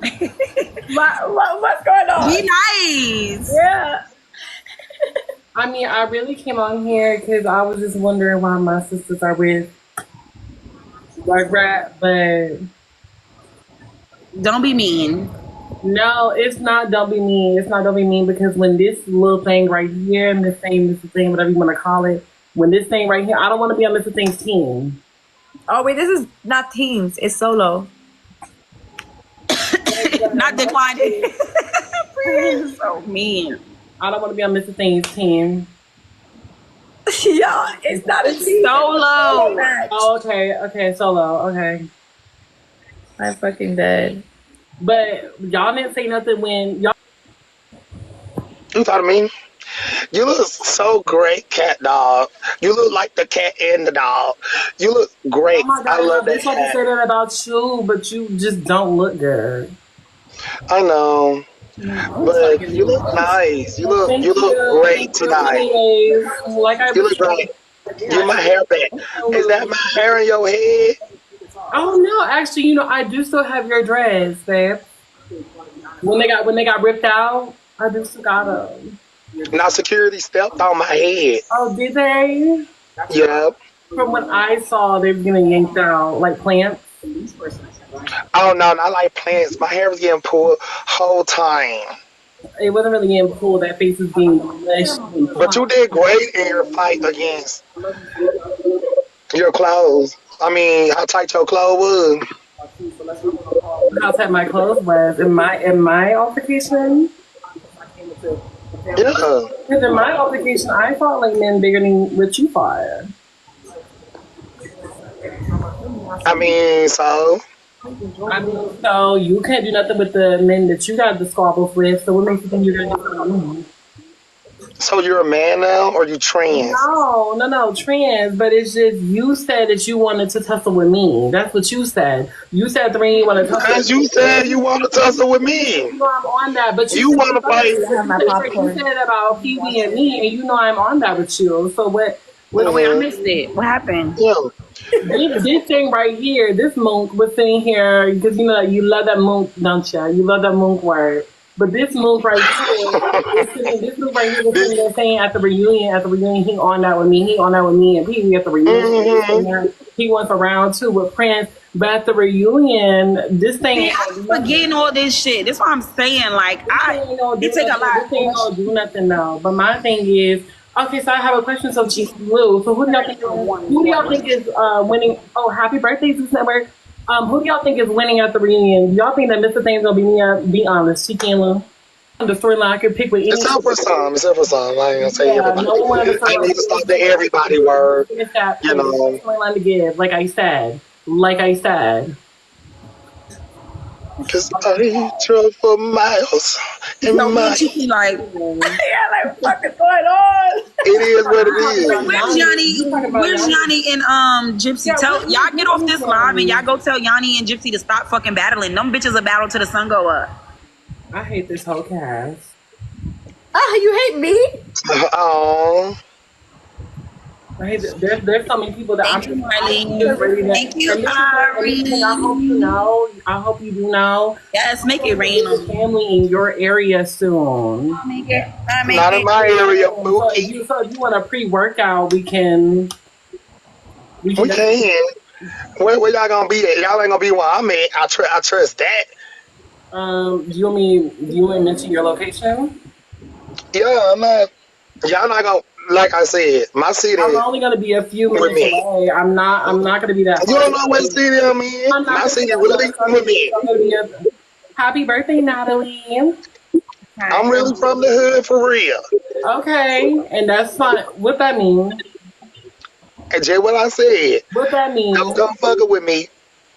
What's going on? Be nice. Yeah. I mean, I really came on here because I was just wondering why my sisters are with Rugrat, but Don't be mean. no, it's not. Don't be mean. It's not. Don't be mean because when this little thing right here, Mr. Thing, whatever you want to call it, when this thing right here, I don't want to be on Mr. Thing's team. Oh wait, this is not teams. It's solo. Not declining. So mean. I don't want to be on Mr. Thing's team. Yeah, it's not a team. Solo. Oh, okay, solo, okay. I'm fucking dead. But y'all didn't say nothing when y'all. You thought of me? You look so great, cat dog. You look like the cat and the dog. You look great. Oh my I love God, that bitch, I can say that about you, but you just don't look good. I know. But you look nice. You look great tonight. Like I You look great. Get my hair back. Is that my hair in your head? Oh no, actually, I do still have your dress, babe. When they got ripped out, I do still got them. Now security stepped on my head. Oh, did they? Yep. From what I saw, they were getting yanked out like plants. Oh no, not like plants. My hair was getting pulled whole time. It wasn't really getting pulled. That face was being mushed. But you did great in your fight against your clothes. I mean, how tight your clothes was. How tight my clothes was in my altercation. Yeah. Because in my altercation, I fought like men bigger than what you fought. I mean, so. I mean, so you can't do nothing with the men that you got the squabbles with. So what makes you think you're gonna do something with me? So you're a man now, or you trans? No, trans. But it's just you said that you wanted to tussle with me. That's what you said. You said the ring you want to tussle. Because you said you want to tussle with me. You know I'm on that, but You want to fight. I have my popcorn. You said about Pee Wee and me, and you know I'm on that with you. So what? Oh, wait, I missed it. What happened? Yeah. This thing right here, this monk was sitting here because you love that monk, don't you? You love that monk word. But this move right here, this move right here was sitting there saying at the reunion, he on that with me, and Pee Wee at the reunion. He wants a round two with Prince. But at the reunion, this thing. Yeah, I'm forgetting all this shit. That's what I'm saying. Like, it take a lot. This thing don't do nothing now. But my thing is, okay, so I have a question. So, Lou, so who do y'all think is winning? Oh, happy birthday, Zeus Network. Who do y'all think is winning at the reunion? Do y'all think that Mr. Thing's gonna be me? Be honest, she can Lou. The storyline I could pick with any. Except for some. I ain't gonna say everybody. No one I need to stop the everybody word. You know. Storyline to give, like I said. Cause I drove for miles in So my. she like, Yeah, like what is going on? It is what it is. where's Yanni and Gypsy? Tell y'all get off this live and y'all go tell Yanni and Gypsy to stop fucking battling. Them bitches will battle till the sun go up. I hate this whole cast. You hate me? Oh. I hate there's so many people that Thank you, Marlene. Thank you, Ari. I hope you do know. Yes, make it rain on me. Family in your area soon. I'll make it. Not in my area, So Mookie. if you want a pre-workout, we can. We can. Where y'all gonna be at? Y'all ain't gonna be where I'm at. I trust that. Do you want me to mention your location? Yeah, I'm not. Y'all not gonna. Like I said, my city. I'm only gonna be a few minutes away. I'm not gonna be that. You don't know what city I'm in. My city really with me. Happy birthday, Natalie. I'm really from the hood for real. Okay, and that's fine. What that mean? And Jay, what I said. What that mean? Don't come fucking with me.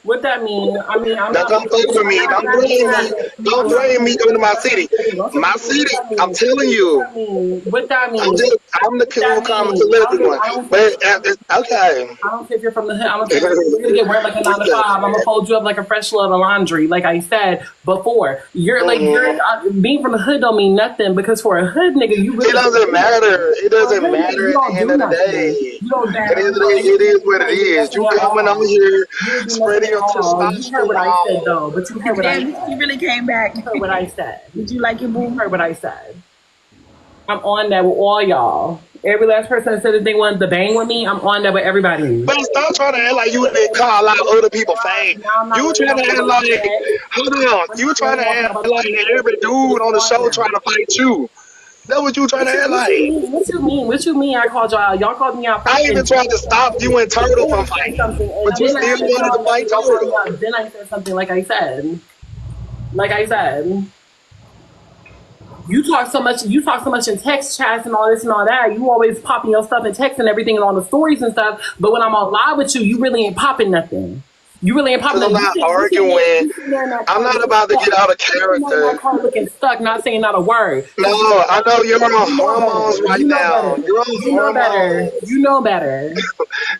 What that mean? I mean, I'm Don't not. come fucking with me. Don't blame me. Don't blame me coming to my city. My city, I'm telling you. What that mean? I'm the cool, common to everyone. But okay. I don't care if you're from the hood. I'm gonna get work like a 9 to 5. I'm gonna fold you up like a fresh load of laundry, like I said before. You're being from the hood don't mean nothing because for a hood nigga, you really. It doesn't matter. It doesn't matter at the end of the day. You don't It is, dare. it is what it is. You coming on here, You didn't do nothing spreading at your all. You heard what I said, testosterone. though. But you heard what I Damn, said. she really came back. You heard what I said. Did you like your You boo? heard what I said. I'm on that with all y'all. Every last person that said that they wanted to bang with me, I'm on that with everybody. But stop trying to act like you didn't call out other people fame. Now I'm not You really trying to walking act about like, that. hold on, I'm you not trying really to walking act about like that. every dude It's on the on show now. trying to fight you. That's what you trying to act What you like. mean? What you mean? What you mean? I called y'all. Y'all called me out I first. even tried to stop you and Turtle Then from I said fighting, something, but and you then I still said wanted to y'all fight called me Turtle. out. Then I said something like I said. Like I said. You talk so much. You talk so much in text chats and all this and all that. You always popping your stuff in text and everything and all the stories and stuff. But when I'm on live with you, you really ain't popping nothing. You really ain't popping Because I'm nothing. not You sitting there, arguing. you sitting there in that I'm car not looking about to get stuck. out of You sitting there in that character. car looking stuck, not saying not a word. No, Because I know you're on you know hormones better. right You know now. better. You're You know on better. hormones. You know better.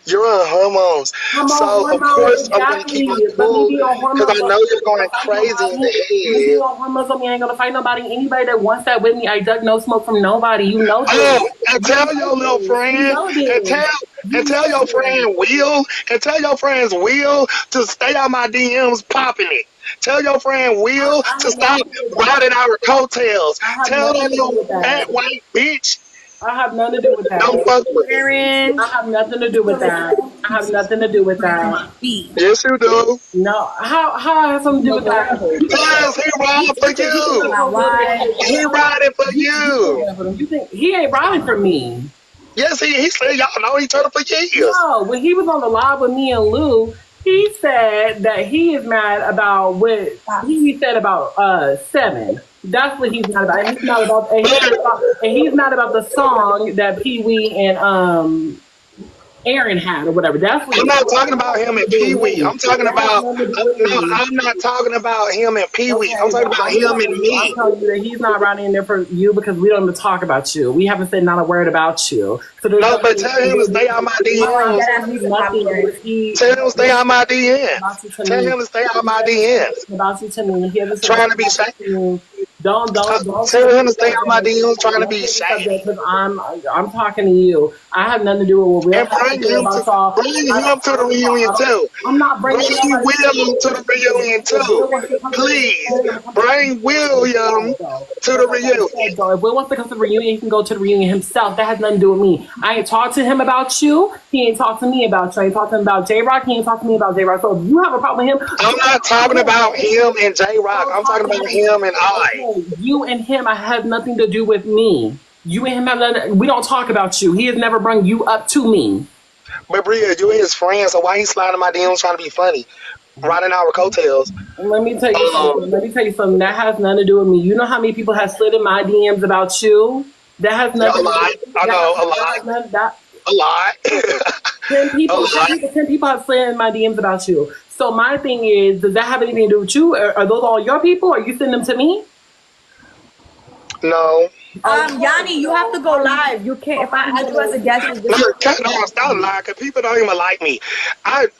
You're on hormones. I'm on So, of hormones, course, I'm going to keep exactly. my But me cool being on because hormones I don't know mean you're I ain't going gonna fight crazy in nobody. Me the being head. on hormones don't mean I ain't gonna fight nobody. Anybody that wants that with me, I duck no smoke from nobody. You know Oh, this. and You tell know your little this. You friend, know and this. You tell know your this. friend Will, and tell your friends Will to stay on my DMs popping it. Tell your friend Will I to have nothing stop to do with riding that. our coattails. I have Tell nothing that to do little with fat that. white bitch I have nothing to do with don't that. fuck with me. Aaron. I have nothing to do with that. I have nothing to do with To that. my feet. Yes, you do. No, how I have something to do with that? Yes, he riding for You think I'm you. My supposed to go there wife. and He riding for you. you think he ain't riding for me? Yes, he said y'all know each other for years. No, when he was on the live with me and Lou, he said that he is mad about what he said about Seven. That's what he's mad about. And he's not about and he's not about the song that Pee Wee and Aaron had or whatever. That's what I'm he's not talking talking about. about That has him nothing and to do Pee with Wee. me. I'm talking That has about nothing to do with no. me. I'm not talking about him and Pee Wee. I'm Okay, talking well, about him and I'm me. telling you that he's not riding in there for you because we don't even talk about you. We haven't said not a word about you. So there's No, but nothing. tell him to stay on my DMs. That ass needs some Nothing popcorn. with he. Tell him to stay on my DMs. About you to Tell me. him to stay on He my hasn't said DMs. nothing about you to me. He hasn't said Trying nothing to be about safe. you to me. Don't Tell change him the to stay on my subject. DMs. Trying to Don't be change the subject shady. because I'm talking to you. I have nothing to do with what we And don't have to do about y'all. bring him to the reunion too. I'm not Bring bringing nobody to the William to the reunion if Will too. wants to come to the Please reunion, I'm coming to bring William though. to But the like I reunion. said, though, if Will wants to come to the reunion, he can go to the reunion himself. That has nothing to do with me. I ain't talked to him about you. He ain't talked to me about you. I ain't talked to him about J Rock. He ain't talked to me about J Rock. So if you have a problem with him, I'm not talking about him and J Rock. don't I'm talk talking to about him. him and I. Okay, you and him, I have nothing to do with me. You and him have nothing. We don't talk about you. He has never brought you up to me. But Bria, you his friend, so why he sliding my DMs trying to be funny? Riding our coattails. Let me tell you Um, something. Let me tell you something. That has nothing to do with me. You know how many people have slid in my DMs about you? That has a nothing. lot. I That know, has, that has nothing. That a lot. 10 a people, lot. 10 people have slid in my DMs about you. So my thing is, does that have anything to do with you? Are those all your people? Are you sending them to me? No. Yanni, you have to go live. You can't. If I add you as a guest, it's just Look, cut off, stop lying, cause people don't even like me.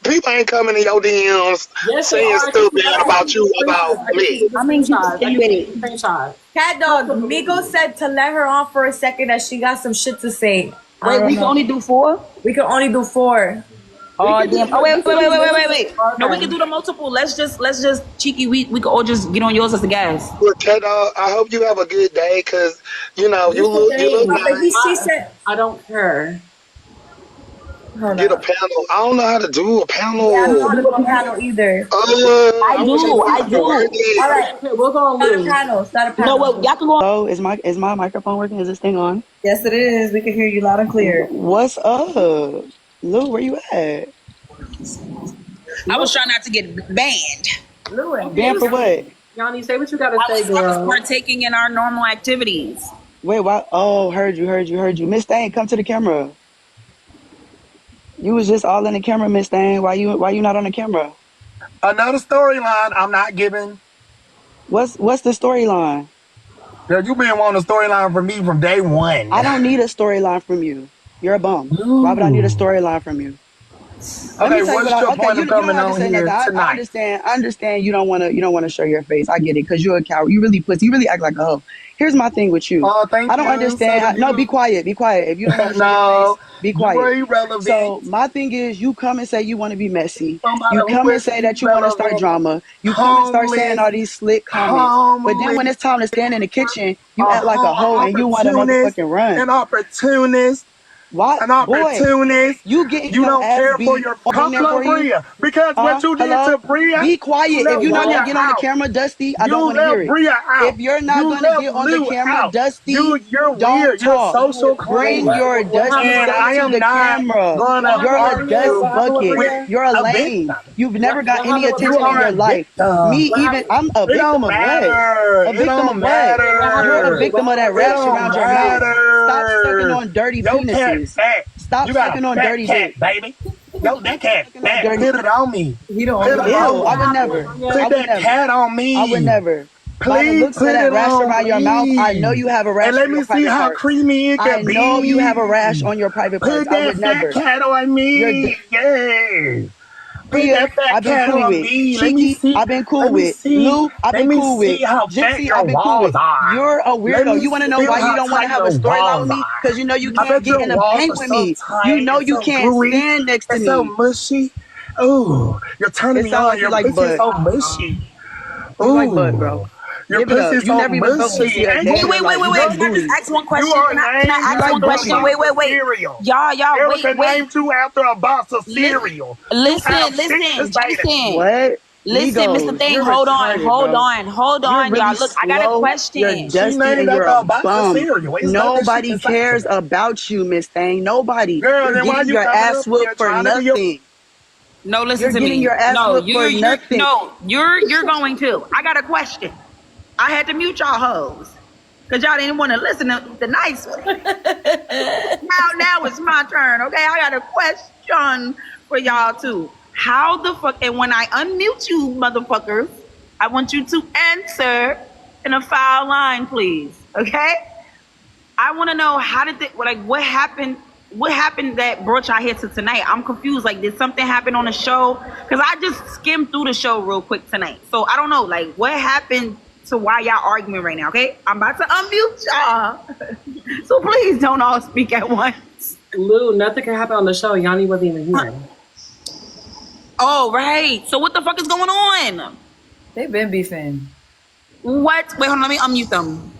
People ain't coming in your DMs Yes, they saying are. I can see stupid that. about you about I can see me. the I mean, you screenshots. I stay can with see it. the screenshots. Cat dog, Migo said to let her on for a second that she got some shit to say. I Wait, don't we can know. only do 4? We can only do 4. Oh damn! Oh wait! No, we can Okay. do the multiple. Let's just cheeky. We can all just get on yours as the gas. Look, Ted, I hope you have a good day, cause This the you look thing. But she nice. said, I don't care. hold Get a on. panel. I don't know how to do a Yeah, I don't know panel. how to do a panel either. I I wish I do. knew I how to do. work All it. right, Okay, we're going to start a lose. panel. Start a No, panel. well, y'all can go. Hello, is my microphone working? Is this thing on? Yes, it is. We can hear you loud and clear. What's up, Lou? Where you at? I was trying not to get banned. Lewin, Damn for what? Yanni, say what you got to say, I was girl. partaking in our normal activities. Wait, why? Oh, heard you. Miss Thang, come to the camera. You was just all in the camera, Miss Thang. Why you not on the camera? Another storyline I'm not giving. What's the storyline? Girl, you been wanting a storyline from me from day one. I don't need a storyline from you. You're a bum. Why would I need a Ooh. storyline from you? Let me Okay, tell you what's what your I, okay, point you of don't coming have to on say here nothing. I tonight? understand. I understand you don't wanna show your face. I get it, because you're a coward. You really pussy. You really act like a hoe. Here's my thing with you. Oh, I thank don't you. So understand the no, be view. quiet, be quiet. If you don't want to show your face, No, be you are quiet. irrelevant. So my thing is, you come and say you want to be messy. Somebody You who come and is say that you want to start irrelevant, drama. You come and start saying homeless, all these slick comments. But then when homeless, it's time to stand in the kitchen, you a act like a hoe and you want to opportunist, motherfucking run. an opportunist, What? an Boy, opportunist. you getting You your don't ass care for beat your in there hello, for you? Bria, because what Huh? you did to Hello? Bria, Be you quiet. If left you're not Bria gonna get on the out. camera, Dusty, I don't You want to hear left it. Bria If out. you're not You gonna left get on the Lou camera, out. Dusty, You're don't weird. You're talk. social Bring crazy. your What dusty happened And with self I to am the not camera. gonna What You're happened a with Bria? dust argue What happened with bucket. with Bria? You're a a lame. victim. You've never got What any happened with You attention in Bria? are your a life. Me, victim. What even happened? I'm a It victim don't of what? matter. A It victim don't of what? What happened You're with a Bria? matter. What victim of happened that with It rash Bria? don't around your mouth. Stop sucking matter. on dirty Your cat penises. fat. Stop You got a sucking on fat dirty cat, dick. baby. No, that Stop cat sucking on fat. dirty. Put it on me. He the Put only it one. What, on Ew, I what would me. happened, never. Tanya? I Put would that never. cat on I would me. never. By the Please looks of put that it rash on around your mouth, I know me. you have a And rash let on your me see private how parts. creamy it I can know you have a rash be. on your private parts. Put I that would fat never. cat on You're me. Yes. Put Bria, that fat I've been cat cool on with. me. Let me Cheeky, see. I've been cool Let me with. see. Lou, I've Let been me cool with. see how fat Gypsy, I've your been cool walls with. are. You're a Let weirdo. me You want to know feel why you how don't want to tight have a your storyline with walls me? are. Because you know you I can't bet get your in the walls paint are with so me. You tight know and you so can't gooey stand next to and so me. mushy. Ooh, you're turning It me sounds on. like you Your like pussy is butt. so mushy. You like butt, bro. Ooh, your Give it pussy up. is You so never even felt mushy. pussy a And day Wait, in you, your wait, wait, life. wait, You wait. like look, Can I just booty. ask one you question? are Can I named You ask like one after a question? booty. Wait, box wait, of wait. cereal. Y'all, wait, Erica wait. named you after a box of Li- cereal. You listen, have shit to listen, say to me. Jason. What? Listen, Mr. Migos, Thing, you're hold on, retarded, hold bro. on, hold You're on, really y'all. Look, I got a slow. You're question. She dusty named and you're after a a box of bum. cereal. It's nothing she Nobody can say to cares me. about you, Miss Thing. Nobody. Girl, You're then why getting you your coming ass up here whooped for trying to be a... nothing. No, listen You're to getting me. your ass No, whooped for nothing. you're going to. I got a question. I had to mute y'all hoes because y'all didn't want to listen to the nice one. Now it's my turn. Okay, I got a question for y'all too. How the fuck? And when I unmute you, motherfuckers, I want you to answer in a foul line, please. Okay? I want to know how did what happened? What happened that brought y'all here to tonight? I'm confused. Like, did something happen on the show? Because I just skimmed through the show real quick tonight. So I don't know. Like, what happened to why y'all arguing right now? Okay, I'm about to unmute y'all. So please don't all speak at once. Lou, nothing can happen on the show. Yanni wasn't even here. Oh, right. So what the fuck is going on? They been beefing. What? Wait, hold on. Let me unmute them.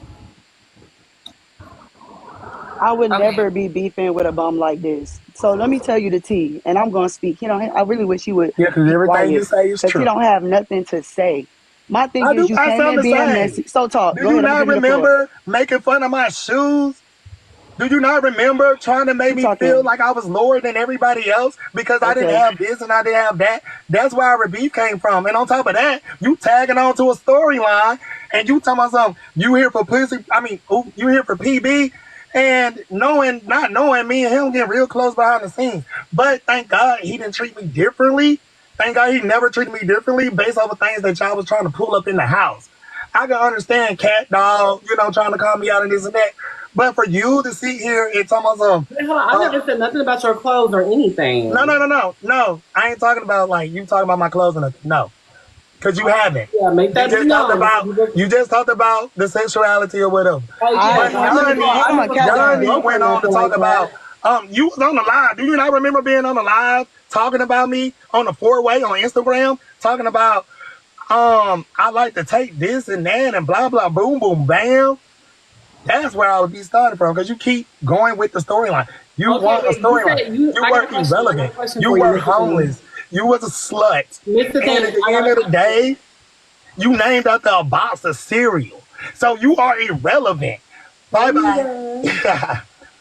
I would Okay. never be beefing with a bum like this. So let me tell you the tea, and I'm gonna speak. I really wish you would Yeah, because be everything you quiet say is because he true. don't have nothing to say. My thing I is, do you got came in something to being say. messy. So talk. Do Go you ahead. I'm gonna not give you the floor. remember making fun of my shoes? Do you not remember trying to make You me feel talking? like I was lower than everybody else because I didn't Okay. have this and I didn't have that? That's where our beef came from. And on top of that, you tagging on to a storyline and you talking about something, you here for pussy, you here for PB, and not knowing me and him getting real close behind the scenes. But thank God he didn't treat me differently. Thank God he never treated me differently based off of things that y'all was trying to pull up in the house. I can understand cat dog, trying to call me out and this and that. But for you to sit here and talk about some, Wait, hold on. I never said nothing about your clothes or anything. no. I ain't talking about like you talking about my clothes and no, because you haven't. Yeah, make that be known. You just talked about the sexuality or whatever. Oh yeah, But no, I Hold on, never called you Yanni broke or went on to nothing talk like about that. you was on the live. Do you not remember being on the live talking about me on the 4-way on Instagram talking about I like to take this and that and blah blah boom boom bam. That's where I would be starting from because you keep going with the storyline. You Okay, want a wait. You storyline. said you. You I got were a question. I got irrelevant. a question You for you, were Mr. Thing. homeless. You was a slut. Mr. And Thing, at the I end got a of the question. day, you named after a box of cereal. So you are irrelevant. Bye bye.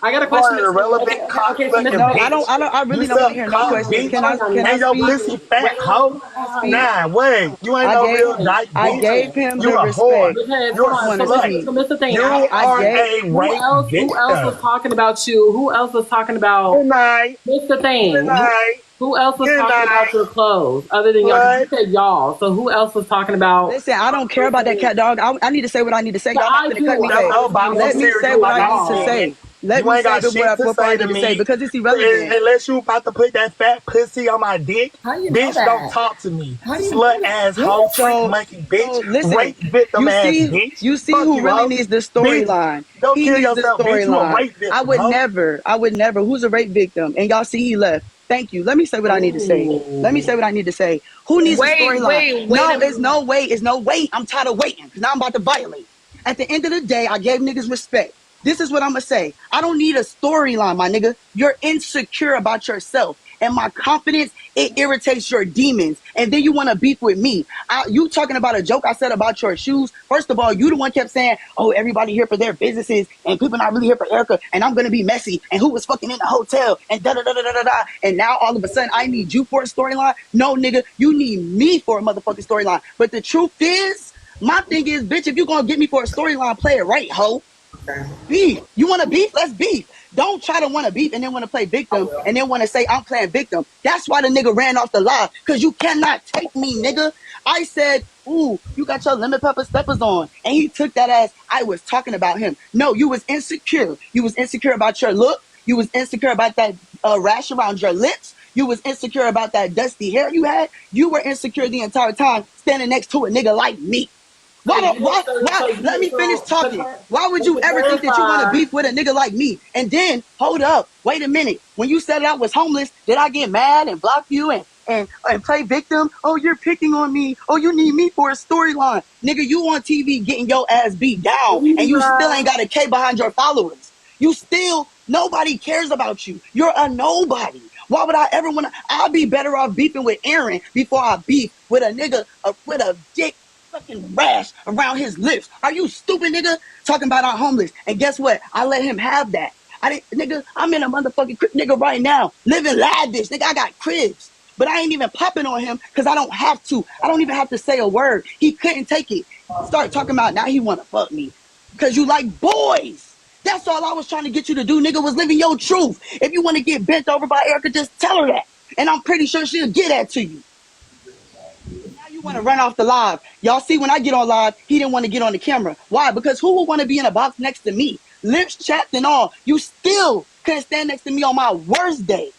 I got a You question. are an irrelevant cock Okay. So sucking No, Mr. I bitch. don't. I You really don't want to suck hear no cock questions. bitch. Can I And your speak? pussy fat hoe. Can I speak? Nah, wait. You ain't I no gave real dyke I bitch. gave him You the a whore. respect. Because You hold a I on, want to slut. speak. so Mr. Thing, You I are gave. a rape who else was victim. talking about you? Who else was talking about Good night. Mr. Good Thing? night. Who else was Good talking about night. your clothes other than y'all? 'Cause you Slut. said y'all. So who else was talking about Listen, I don't care Mr. about that Thing? cat dog. I need to say what I need to say. But Y'all not I gonna cut do. me I That's yet. want no it to be box of Let Mr. me Thing say cereal what or I like I need to y'all. said. say. Let You me ain't say got shit to what I say need to to say me. because it's irrelevant. Unless you about to put that fat pussy on my dick, How you know bitch, that? don't talk to me. How do you Slut know that? ass hoe, freak So monkey bitch, listen, rape victim ass bitch. you see Fuck who you, really hoe. needs the Bitch, storyline. go He kill needs the yourself, bitch. You a storyline. rape victim, hoe. I would never. Who's a rape victim? And y'all see he left. Thank you. Let me say what I need to say. Let me say what I need to say. Who needs the storyline? Wait a No, it's minute. no wait. It's no wait. I'm tired of waiting because now I'm about to violate. At the end of the day, I gave niggas respect. This is what I'm gonna say. I don't need a storyline, my nigga. You're insecure about yourself. And my confidence, it irritates your demons. And then you want to beef with me. You talking about a joke I said about your shoes. First of all, you the one kept saying, oh, everybody here for their businesses and people not really here for Erica. And I'm going to be messy. And who was fucking in the hotel and da-da-da-da-da-da. And now all of a sudden I need you for a storyline. No, nigga, you need me for a motherfucking storyline. But the truth is, my thing is, bitch, if you going to get me for a storyline, play it right, ho. Beef. You want to beef? Let's beef. Don't try to want to beef and then want to play victim and then want to say I'm playing victim. That's why the nigga ran off the live because you cannot take me, nigga. I said, ooh, you got your lemon pepper steppers on. And he took that as I was talking about him. No, you was insecure. You was insecure about your look. You was insecure about that rash around your lips. You was insecure about that dusty hair you had. You were insecure the entire time standing next to a nigga like me. Let me finish talking. Why would you To ever think that you want to clarify, beef with a nigga like me? And then, hold up, wait a minute. When you said I was homeless, did I get mad and block you and play victim? Oh, you're picking on me. Oh, you need me for a storyline. Nigga, you on TV getting your ass beat down and you still ain't got a K behind your followers. Nobody cares about you. You're a nobody. Why would I ever want to? I'll be better off beefing with Aaron before I beef with a nigga with a dick fucking rash around his lips. Are you stupid, nigga? Talking about our homeless. And guess what? I let him have that. Nigga, I'm in a motherfucking crib, nigga, right now, living lavish. Nigga, I got cribs. But I ain't even popping on him because I don't have to. I don't even have to say a word. He couldn't take it. Start talking about now he want to fuck me because you like boys. That's all I was trying to get you to do, nigga, was living your truth. If you want to get bent over by Erica, just tell her that. And I'm pretty sure she'll get that to you. Now you want to run off the live. Y'all see when I get on live, he didn't want to get on the camera. Why? Because who would want to be in a box next to me? Lips chapped and all. You still couldn't stand next to me on my worst day.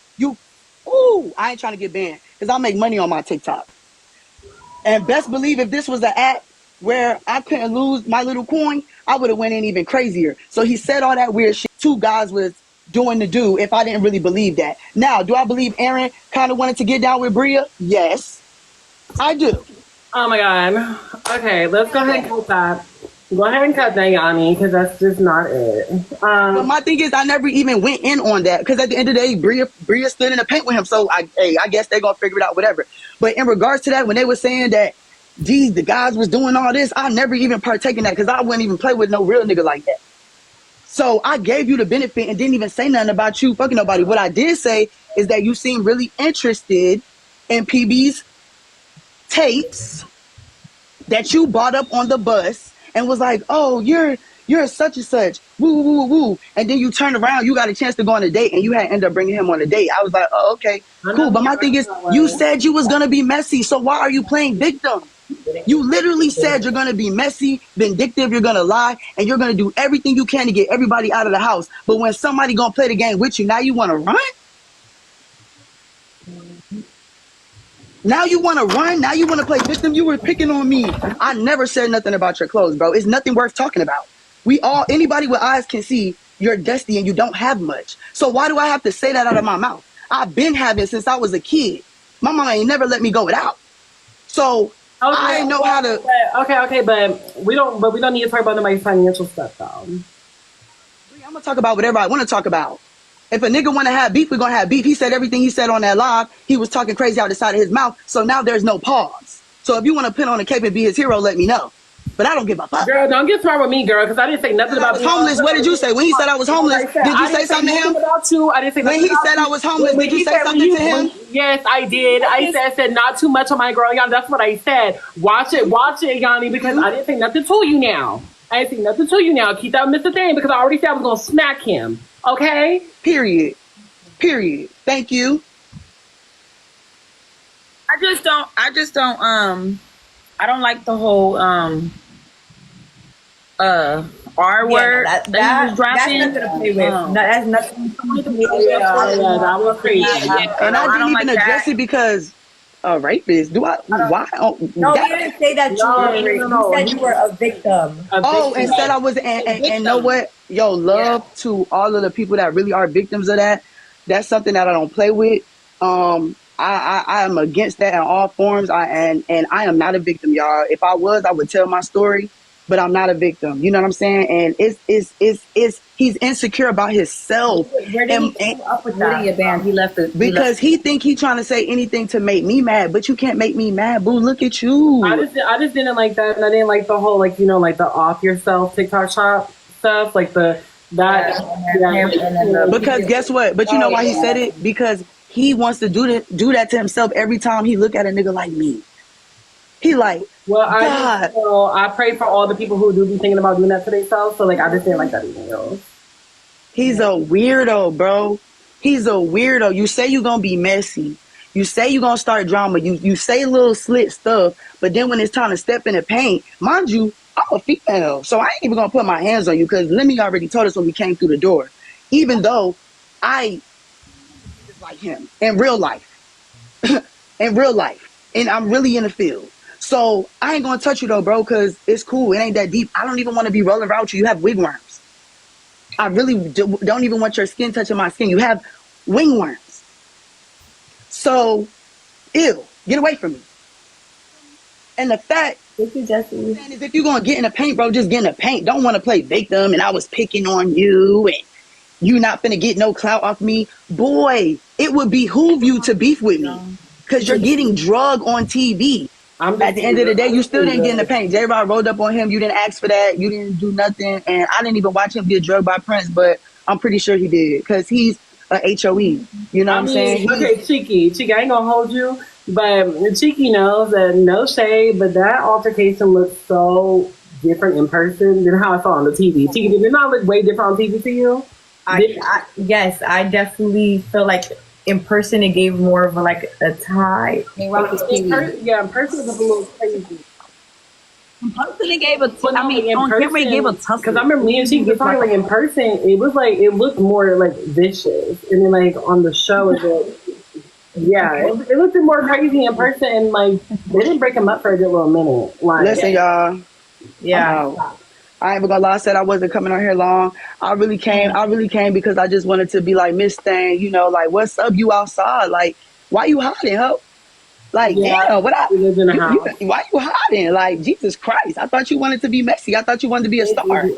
I ain't trying to get banned because I make money on my TikTok. And best believe if this was an app where I couldn't lose my little coin, I would have went in even crazier. So he said all that weird shit. Two guys was doing the do if I didn't really believe that. Now, do I believe Aaron kind of wanted to get down with Bria? Yes, I do. oh my god. Okay, let's go ahead and cut that. Go ahead and cut that, Yanni, because that's just not it. But my thing is, I never even went in on that because at the end of the day, Bria stood in the paint with him. So I guess they're gonna figure it out, whatever. But in regards to that, when they were saying that, geez, the guys was doing all this, I never even partake in that because I wouldn't even play with no real nigga like that. So I gave you the benefit and didn't even say nothing about you fucking nobody. What I did say is that you seem really interested in PB's tapes that you bought up on the bus and was like, oh, you're such and such, woo, woo, woo, woo. And then you turned around, you got a chance to go on a date and you had ended up bringing him on a date. I was like, oh, okay, cool. But my thing is, you said you was going to be messy. So why are you playing victim? You literally said you're going to be messy, vindictive, you're going to lie, and you're going to do everything you can to get everybody out of the house. But when somebody going to play the game with you, now you want to run? Now you want to run? Now you want to play victim? You were picking on me. I never said nothing about your clothes, bro. It's nothing worth talking about. Anybody with eyes can see you're dusty and you don't have much. So why do I have to say that out of my mouth? I've been having since I was a kid. My mama ain't never let me go without. So I know how to. Okay, but we don't need to talk about nobody's financial stuff though. I'm gonna talk about whatever I want to talk about. If a nigga want to have beef, we're gonna have beef. He said everything he said on that live. He was talking crazy out the side of his mouth. So now there's no pause. So if you want to put on a cape and be his hero, let me know. But I don't give a fuck. Girl, don't get started with me, girl, because I didn't say nothing about being homeless. What did you say? When he said I was homeless, did you say something to him? About you. I didn't say when he said I was homeless, did you say something to him? Yes, I did. I said not too much on my girl, Yanni. That's what I said. Watch it, Yanni, because I didn't say nothing to you now. I didn't say nothing to you now. Keep that Mr. Thing because I already said I was gonna smack him. Okay? Period. Thank you. I don't like the whole R word that, that he was that's dropping. nothing to play with. No, that's nothing to play with. Yeah, that was crazy. Yeah, And I I didn't don't even like address that. it because a rapist. Do I? Why? Oh, No, he that. didn't say that you No, were. no, no, He no. said you were a victim. A Oh, victim. instead I was, and know what? Yo, love to all of the people that really are victims of that. That's something that I don't play with. I am against that in all forms. And I am not a victim, y'all. If I was, I would tell my story, but I'm not a victim. You know what I'm saying? And it's he's insecure about himself, Where did he come up with Really a that? band. He left the because he think he trying to say anything to make me mad, but you can't make me mad, boo. Look at you. I just didn't like that, and I didn't like the whole like like the off yourself TikTok shop stuff, like Because guess what? But you know why he said it? Because he wants to do that to himself every time he look at a nigga like me. He like, Well, God. I pray for all the people who do be thinking about doing that to themselves. So like, I just didn't like that either. He's a weirdo, bro. He's a weirdo. You say you gonna be messy. You say you gonna start drama. You say little slit stuff, but then when it's time to step in the paint, mind you, I'm a female, so I ain't even gonna put my hands on you because Lemmy already told us when we came through the door. Even though I is like him in real life, in real life, and I'm really in the field. So I ain't gonna touch you though, bro, because it's cool. It ain't that deep. I don't even want to be rolling around you. You have wigworms. I really don't even want your skin touching my skin. You have wingworms. So, ew, get away from me. And the fact Thank you, Jesse. is if you're going to get in the paint, bro, just get in the paint. Don't want to play victim and I was picking on you and you not finna get no clout off me. Boy, it would behoove you to beef with me because you're getting drug on TV. At the end of the day, you still didn't get in the paint. J-Rod rolled up on him. You didn't ask for that. You didn't do nothing. And I didn't even watch him get drugged by Prince, but I'm pretty sure he did because he's a HOE. You know what I'm saying? Okay, Cheeky, I ain't gonna hold you, but Cheeky knows that no shade, but that altercation looks so different in person than how I saw on the TV. Cheeky, did it not look way different on TV to you? Yes, I definitely feel like in person it gave more of a tie. In person it was a little crazy. In person, it gave a. But I mean, on camera, it gave a tough. Because I remember me and Cheeky was talking like in person, it was like it looked more like vicious, and then like on the show, it looked more crazy in person, and like they didn't break him up for a good little minute. Like, listen, y'all. Yeah. I ain't even gonna lie, I said I wasn't coming on here long. I really came because I just wanted to be like, Miss Thing, like, what's up? You outside? Like, why you hiding, ho? Like, damn, why you hiding? Like, Jesus Christ. I thought you wanted to be messy. I thought you wanted to be a star.